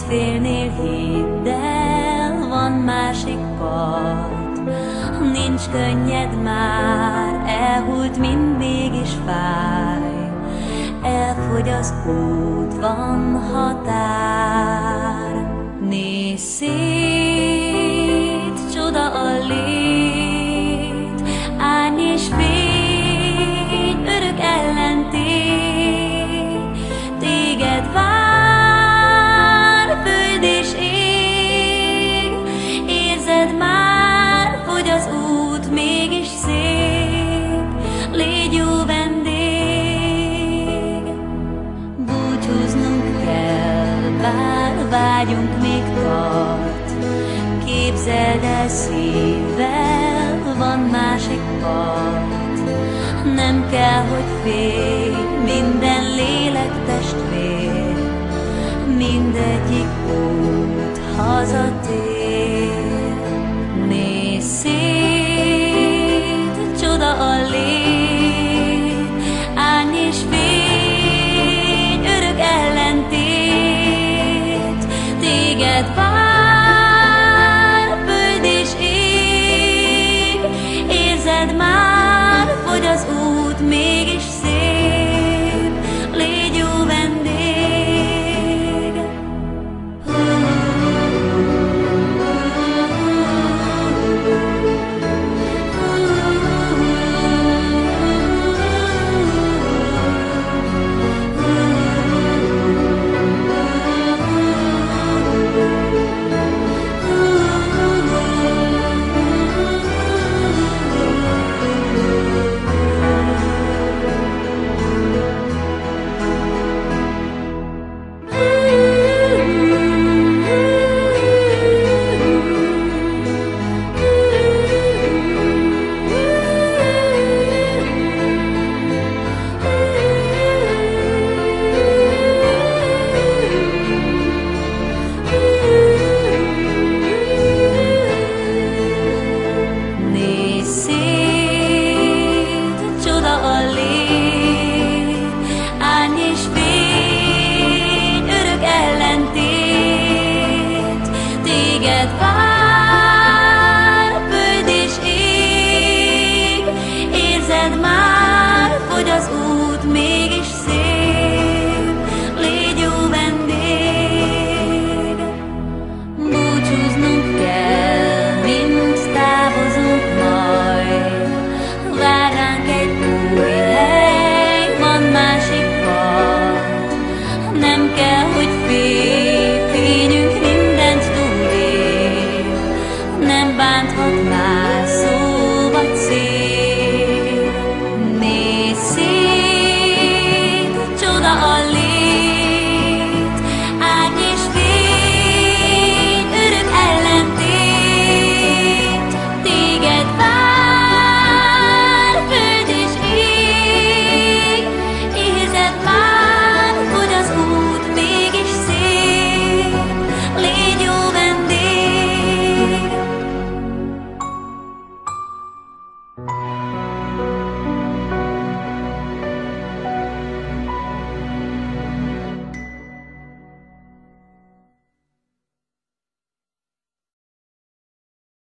félnél, hidd el, van másik part. Nincs könnyed már, elhult, mind mégis fáj. Elfogy az út, van határ. Nézz szét, csoda a lét, árny és fény, örök ellentét. Téged vár föld és ég, érzed már, fogy az út, mégis szép. Légy jó vendég, búcsúznunk kell, bár vágyunk még tart. Képzeld el szívvel, van másik part. Nem kell, hogy félj, minden lélek testvér, mindegyik út hazatér.